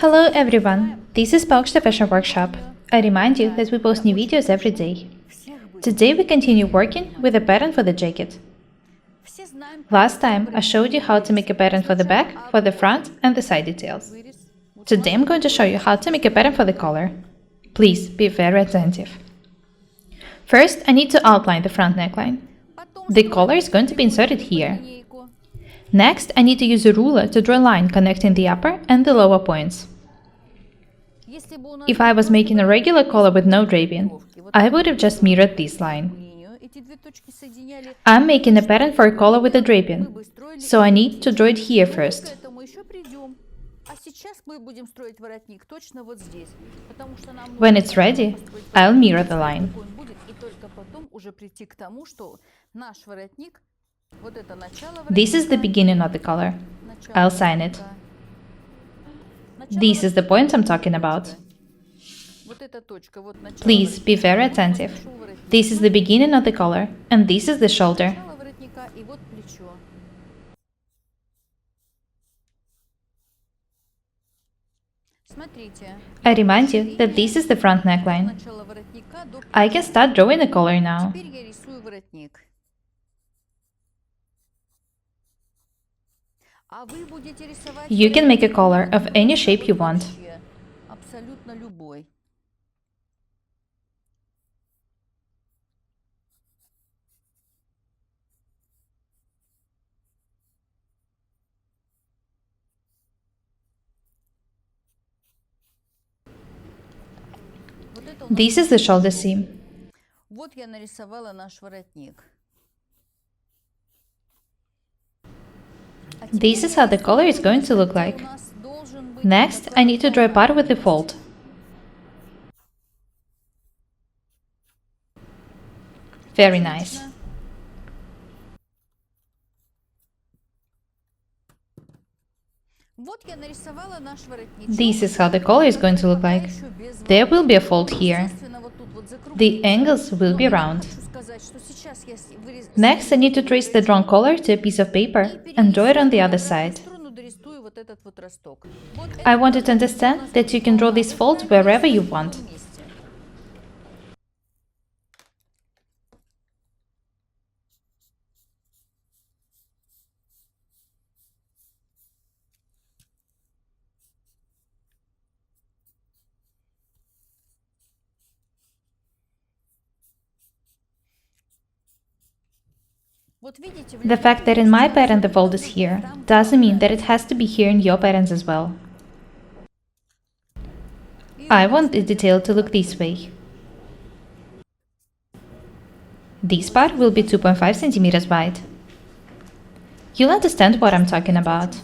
Hello everyone, this is Paukshte Fashion Workshop. I remind you that we post new videos every day. Today we continue working with a pattern for the jacket. Last time I showed you how to make a pattern for the back, for the front and the side details. Today I'm going to show you how to make a pattern for the collar. Please be very attentive. First I need to outline the front neckline. The collar is going to be inserted here. Next, I need to use a ruler to draw a line connecting the upper and the lower points. If I was making a regular collar with no draping, I would have just mirrored this line. I'm making a pattern for a collar with a draping, so I need to draw it here first. When it's ready, I'll mirror the line. This is the beginning of the collar. I'll sign it. This is the point I'm talking about. Please be very attentive. This is the beginning of the collar, and this is the shoulder. I remind you that this is the front neckline. I can start drawing the collar now. You can make a collar of any shape you want. This is the shoulder seam. This is how the collar is going to look like. Next, I need to draw a part with the fold. Very nice. This is how the collar is going to look like. There will be a fold here. The angles will be round. Next, I need to trace the drawn collar to a piece of paper and draw it on the other side. I want you to understand that you can draw this fold wherever you want. The fact that in my pattern the fold is here doesn't mean that it has to be here in your patterns as well. I want the detail to look this way. This part will be 2.5 centimeters wide. You'll understand what I'm talking about.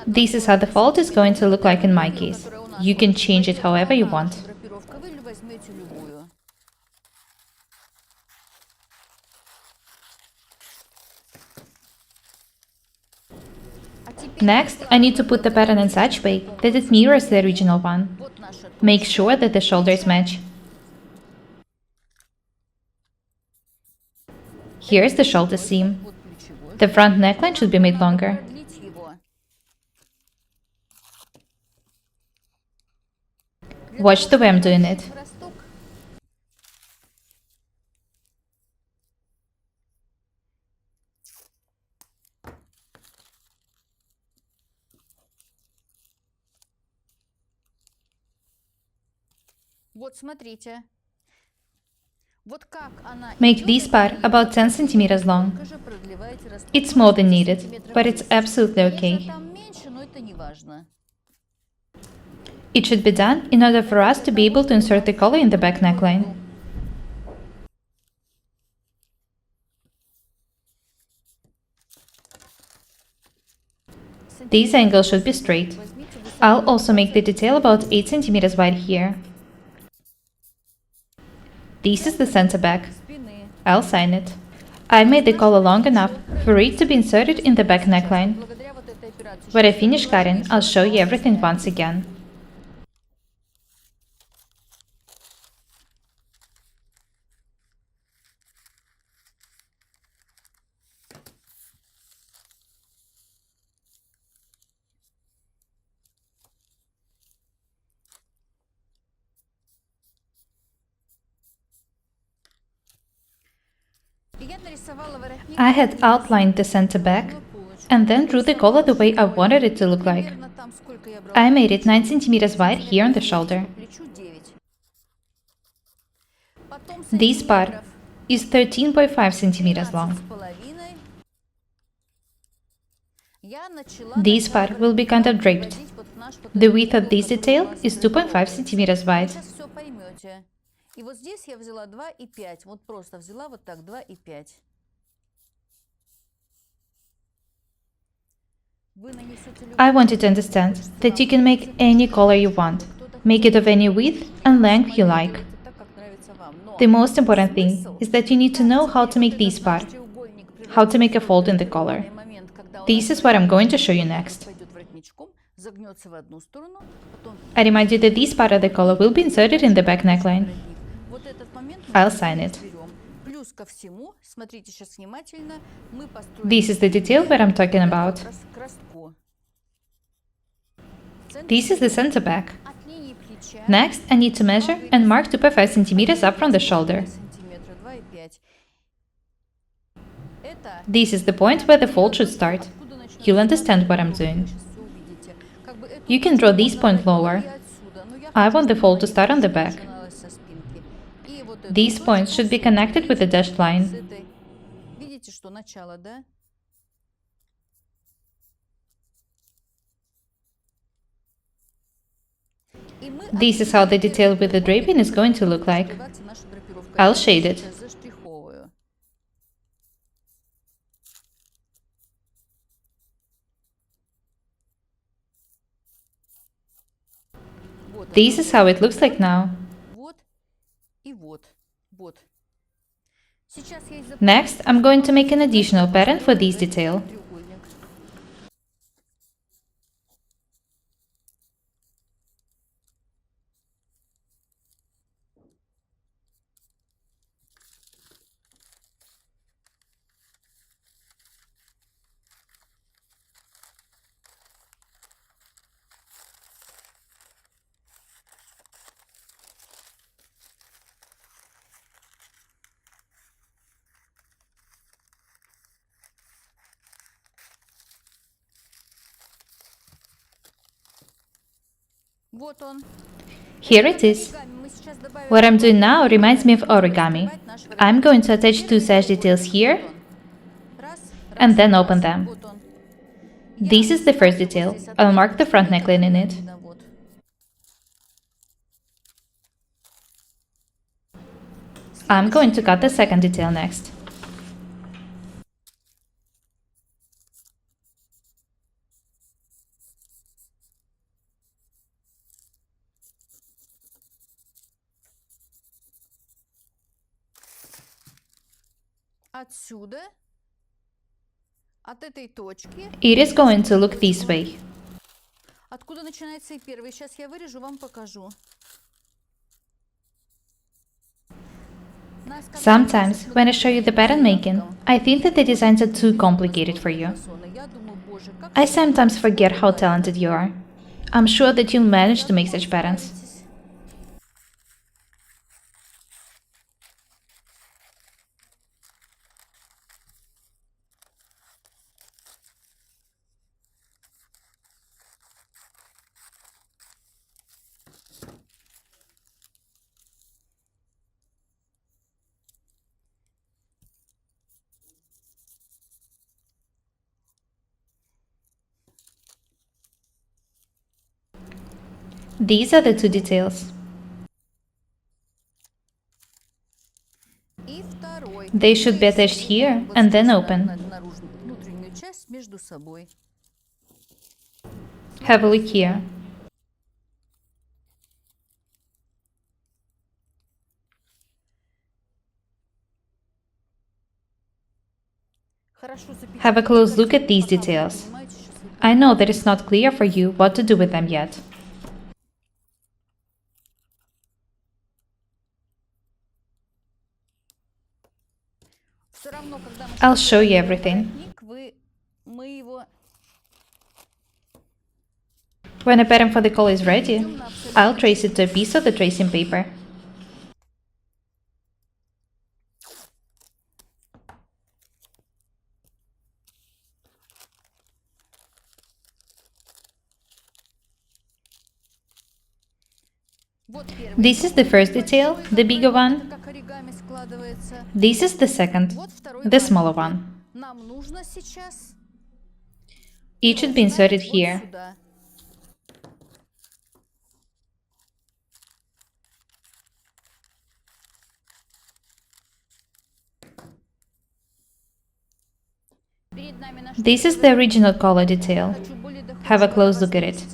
This is how the fold is going to look like in my case. You can change it however you want. Next, I need to put the pattern in such way that it mirrors the original one. Make sure that the shoulders match. Here's the shoulder seam. The front neckline should be made longer. Watch the way I'm doing it. Make this part about 10 centimeters long. It's more than needed, but it's absolutely okay. It should be done in order for us to be able to insert the collar in the back neckline. These angles should be straight. I'll also make the detail about 8 centimeters wide here. This is the center back. I'll sign it. I made the collar long enough for it to be inserted in the back neckline. When I finish cutting, I'll show you everything once again. I had outlined the center back and then drew the collar the way I wanted it to look like. I made it 9 cm wide here on the shoulder. This part is 13.5 cm long. This part will be kind of draped. The width of this detail is 2.5 cm wide. И вот здесь я взяла 2,5. Вот просто взяла вот так 2,5. I want you to understand that you can make any color you want. Make it of any width and length you like. The most important thing is that you need to know how to make this part, how to make a fold in the collar. This is what I'm going to show you next. I remind you that this part of the collar will be inserted in the back neckline. I'll sign it. This is the detail that I'm talking about. This is the center back. Next, I need to measure and mark 2.5 cm up from the shoulder. This is the point where the fold should start. You'll understand what I'm doing. You can draw this point lower. I want the fold to start on the back. These points should be connected with the dashed line. This is how the detail with the draping is going to look like. I'll shade it. This is how it looks like now. Next, I'm going to make an additional pattern for this detail. Here it is. What I'm doing now reminds me of origami. I'm going to attach two sash details here and then open them. This is the first detail. I'll mark the front neckline in it. I'm going to cut the second detail next. It is going to look this way. Sometimes, when I show you the pattern making, I think that the designs are too complicated for you. I sometimes forget how talented you are. I'm sure that you'll manage to make such patterns. These are the two details. They should be attached here and then open. Have a look here. Have a close look at these details. I know that it's not clear for you what to do with them yet. I'll show you everything. When a pattern for the collar is ready, I'll trace it to a piece of the tracing paper. This is the first detail, the bigger one. This is the second, the smaller one. It should be inserted here. This is the original collar detail. Have a close look at it.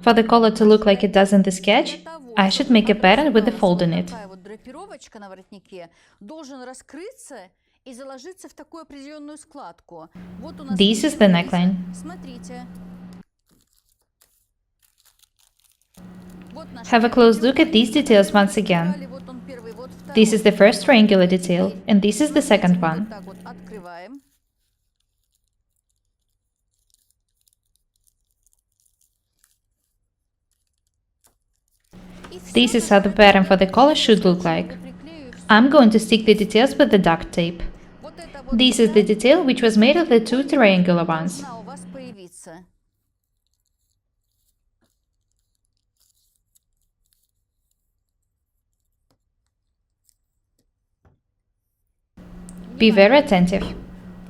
For the collar to look like it does in the sketch, I should make a pattern with the fold in it. This is the neckline. Have a close look at these details once again. This is the first triangular detail, and this is the second one. This is how the pattern for the collar should look like. I'm going to stick the details with the duct tape. This is the detail which was made of the two triangular ones. Be very attentive.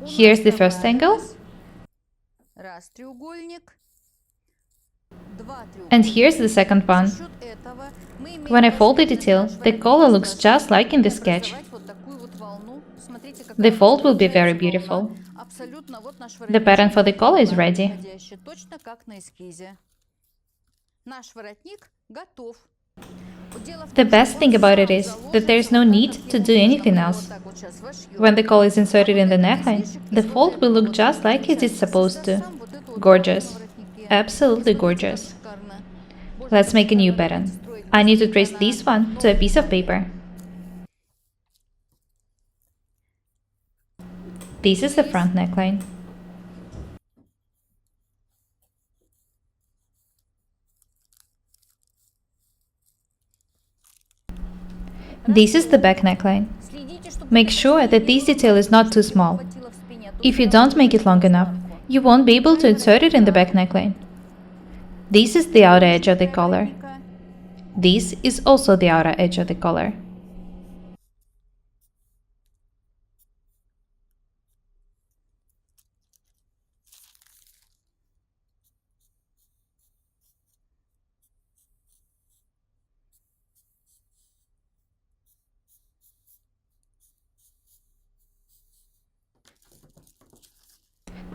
Here's the first angle, and here's the second one. When I fold the detail, the collar looks just like in the sketch. The fold will be very beautiful. The pattern for the collar is ready. The best thing about it is that there is no need to do anything else. When the collar is inserted in the neckline, the fold will look just like it is supposed to. Gorgeous. Absolutely gorgeous. Let's make a new pattern. I need to trace this one to a piece of paper. This is the front neckline. This is the back neckline. Make sure that this detail is not too small. If you don't make it long enough, you won't be able to insert it in the back neckline. This is the outer edge of the collar. This is also the outer edge of the collar.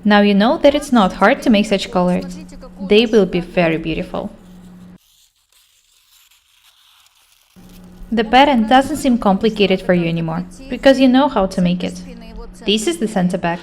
Now you know that it's not hard to make such collars. They will be very beautiful. The pattern doesn't seem complicated for you anymore, because you know how to make it. This is the center back.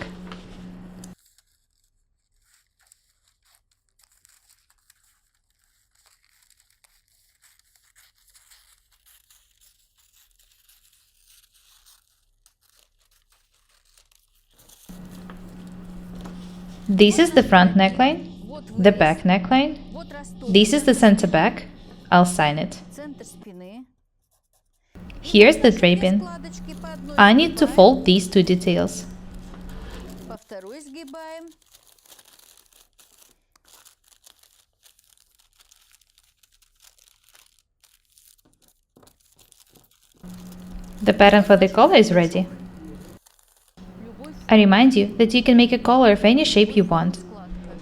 This is the front neckline, the back neckline. This is the center back. I'll sign it. Here's the draping. I need to fold these two details. The pattern for the collar is ready. I remind you that you can make a collar of any shape you want.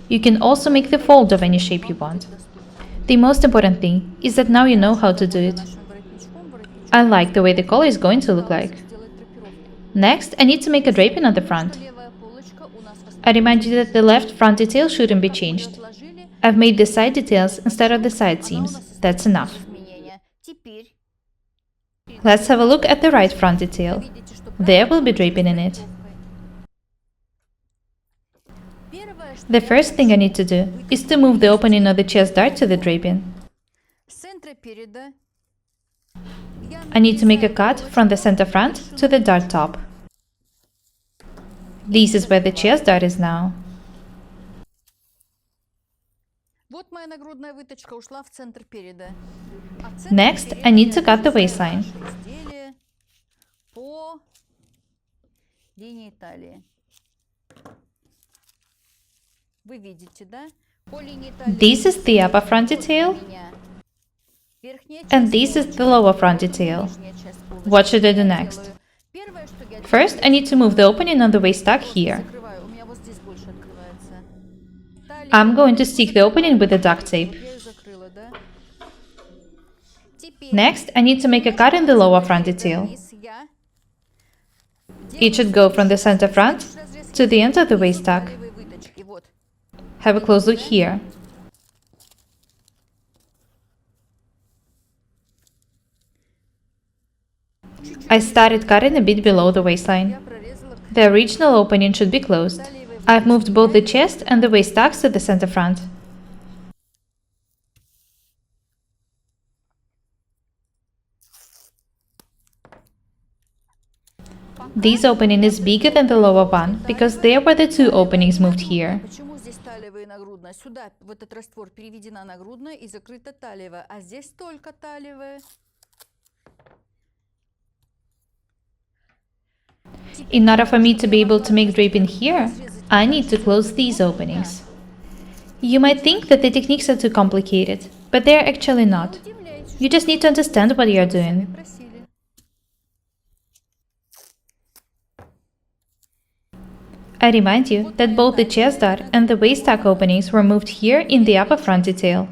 You can also make the fold of any shape you want. The most important thing is that now you know how to do it. I like the way the collar is going to look like. Next, I need to make a draping on the front. I remind you that the left front detail shouldn't be changed. I've made the side details instead of the side seams. That's enough. Let's have a look at the right front detail. There will be draping in it. The first thing I need to do is to move the opening of the chest dart to the draping. С центра переда I need to make a cut from the center front to the dart top. This is where the chest dart is now. Вот моя нагрудная выточка ушла в центр переда. А центр Next, переда I need to я cut the разрезаю waistline. наше изделие по линии талии. Вы видите, да? По линии талии This is the upper front вот detail, у меня верхняя and часть this is the полочки, lower front вот detail. нижняя часть полочки. What should I do Я next? делаю первое, что я First, I делаю, need to move the opening on the waist tuck просто here. закрываю. У меня вот здесь больше открывается. Талию I'm going to я stick the opening with the duct вот tape. я ее закрыла, да? Теперь Next, I need to make a cut in the lower front detail. It should go from the center front to the end of the waist tuck. Have a close look here. I started cutting a bit below the waistline. The original opening should be closed. I've moved both the chest and the waist tucks to the center front. This opening is bigger than the lower one, because there were the two openings moved here. Почему здесь талиевая и нагрудная? Сюда в этот раствор переведена нагрудная и закрыта талиевая, а здесь только талиевая. In order for me to be able to make draping here, I need to close these openings. You might think that the techniques are too complicated, but they are actually not. You just need to understand what you are doing. Просили. I remind you that both the chest dart and the waist tuck openings were moved here in the upper front detail.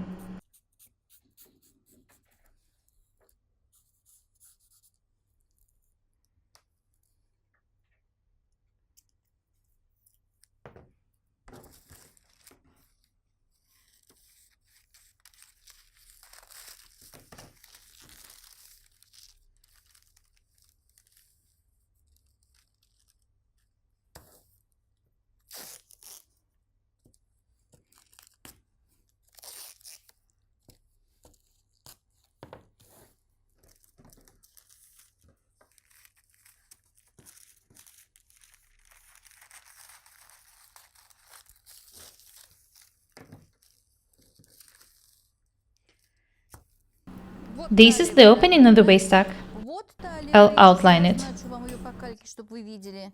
This is the opening on the waist tuck. Вот талия. I'll Я outline it. назначу вам ее по кальке, чтобы вы видели.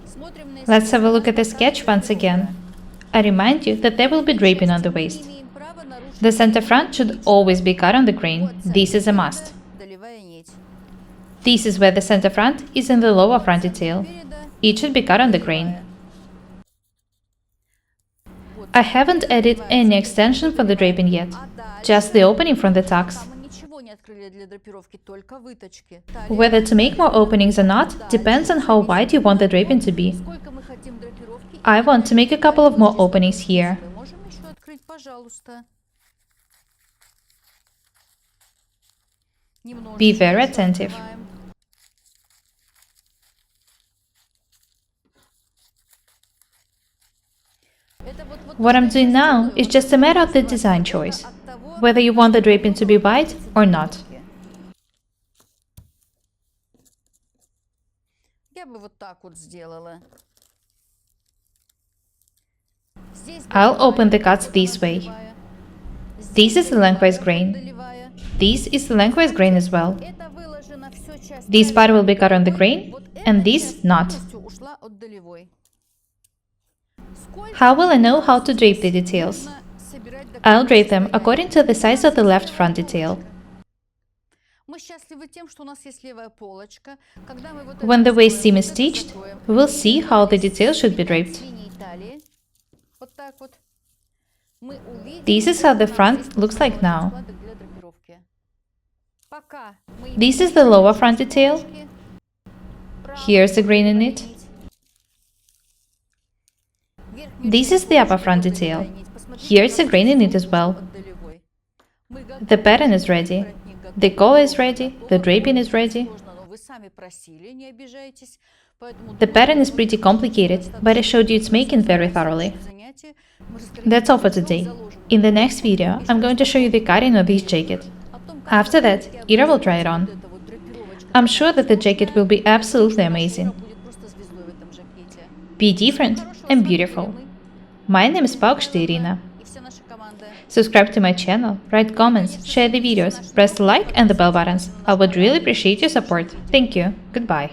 Смотрим на Let's have a эскиз. look at the sketch once again. I remind you that there will be draping on the waist. Не имеем права нарушить The center front should always be cut on the grain. This is a must. долевая нить. This is where the center front is in the lower front detail. Переда. It should be cut on the grain. I haven't added any extension for the draping yet, А дальше, just the opening from the tucks. пока мы ничего не открыли для драпировки, только выточки. Талия. Whether to make more openings or not depends on how wide you want the draping to be. Сколько мы хотим драпировки? I want to make a couple of more openings here. Мы можем еще открыть, пожалуйста. Немножечко Be very еще attentive. открываем. Это вот What то, I'm что я doing now сделаю, is вот just a matter of the это design choice, от того, whether you want the draping to be wide or not. Я бы вот так вот сделала. Здесь I'll долевая, open the cuts this way. долевая. This is the lengthwise grain. Долевая. This is the lengthwise grain as well. Это выложено всё часть This part will be cut on the долевой, grain, вот and эта this часть not. полностью ушла от долевой. Сколько How will I know how to drape the details? нужно собирать до I'll drape them конца according to the size of the left front detail. Мы счастливы тем, что у нас есть левая полочка. Когда мы вот When это the waist seam закроем, is вот это stitched, закроем, we will see how the detail should be с draped. линией талии, вот так вот, мы увидим, This is how the что у нас front есть looks like now. складок для драпировки. Пока мы This is the lower front detail. полочки, правая Here's the grain in долевая it. нить, верхнюю This часть is the upper полочки front долевая detail. нить. Посмотрите, Here's a как grain in it здесь as well. от долевой. Мы The pattern is ready. воротник готов, The collar is рукав ready. готов, The draping is очень ready. сложно, но вы сами просили, не обижайтесь. Поэтому The pattern is pretty complicated, but I showed you its making very thoroughly. занятие мы разбираем That's all for всё today. заложено. In the next video, I'm going to show you the cutting of this jacket. О том, как After that, Ira will try it on. вот эта вот драпировочка I'm такая sure that the jacket will be absolutely amazing. будет просто звездой в этом жакете. Be different and beautiful. My name is Paukshte Irina. И вся наша команда. Subscribe to my channel, write comments, share the videos, press the like and the bell buttons. I would really appreciate your support. Thank you. Goodbye.